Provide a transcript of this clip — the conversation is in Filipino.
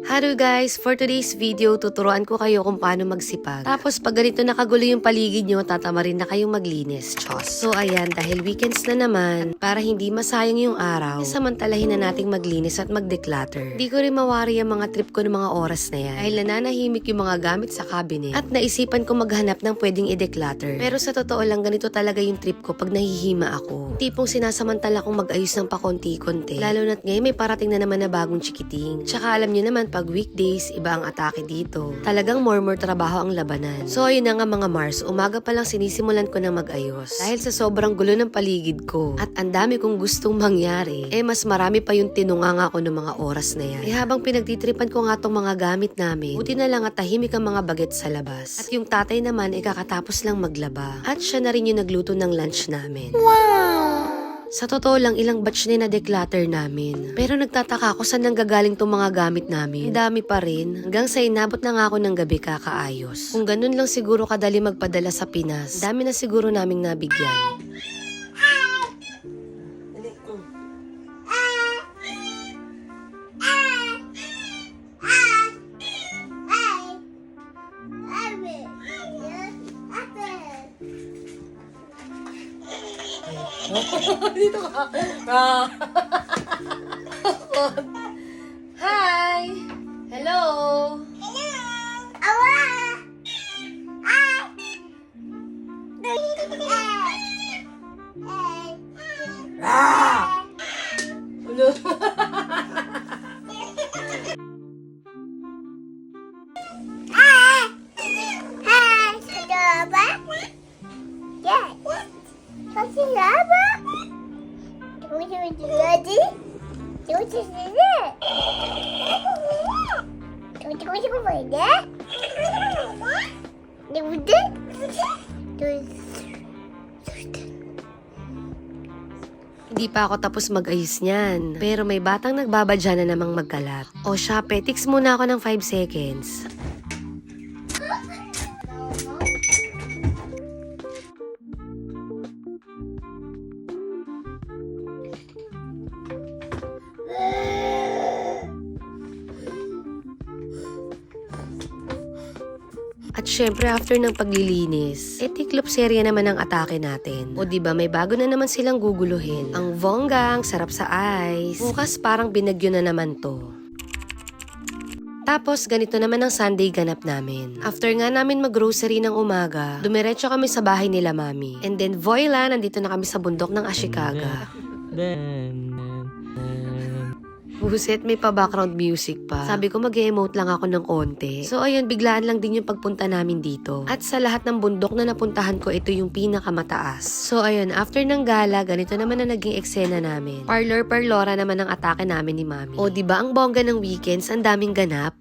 Hello guys! For today's video, tuturuan ko kayo kung paano magsipag. Tapos pag ganito nakagulo yung paligid nyo, tatama rin na kayong maglinis. Chos! So ayan, dahil weekends na naman, para hindi masayang yung araw, samantalahin na nating maglinis at mag-declutter. Di ko rin mawari ang mga trip ko ng mga oras na yan. Dahil nananahimik yung mga gamit sa cabinet. At naisipan ko maghanap ng pwedeng i-declutter. Pero sa totoo lang, ganito talaga yung trip ko pag nahihima ako. Tipong sinasamantala kong mag-ayos ng pakonti-konti. Lalo na't ngayon may parating na naman na bagong chikiting. Tsaka alam nyo naman, pag weekdays, iba ang atake dito. Talagang more trabaho ang labanan. So ayun na nga mga Mars, umaga pa lang sinisimulan ko na mag-ayos. Dahil sa sobrang gulo ng paligid ko at ang dami kong gustong mangyari, mas marami pa yung tinunganga ko ng mga oras na yan. Habang pinagtitripan ko nga tong mga gamit namin, buti na lang at tahimik ang mga baget sa labas. At yung tatay naman kakatapos lang maglaba. At siya na rin yung nagluto ng lunch namin. Wow! Sa totoo lang, ilang batch na na-declutter namin. Pero nagtataka ako saan nanggagaling tong mga gamit namin. Ang dami pa rin. Hanggang sa inabot na nga ako ng gabi kakaayos. Kung ganun lang siguro kadali magpadala sa Pinas, dami na siguro naming nabigyan. Dito ka. Hi! Hello! Hindi pa ako tapos mag-ayos niyan. Pero may batang nagbabadya na namang magkalat. O siya, petiks muna ako ng 5 seconds. At syempre after ng paglilinis, tiklop serya naman ang atake natin. O diba may bago na naman silang guguluhin. Ang bonggang, sarap sa eyes. Bukas parang binagyo na naman to. Tapos ganito naman ang Sunday ganap namin. After nga namin mag-grocery ng umaga, dumiretso kami sa bahay nila mami. And then voila, nandito na kami sa bundok ng Ashikaga. Buset, may pa-background music pa. Sabi ko mag-emote lang ako ng konti. So ayun, biglaan lang din yung pagpunta namin dito. At sa lahat ng bundok na napuntahan ko, ito yung pinakamataas. So ayun, after ng gala, ganito naman na naging eksena namin. Parlor per Lora naman ang atake namin ni Mami. O diba ang bongga ng weekends, ang daming ganap?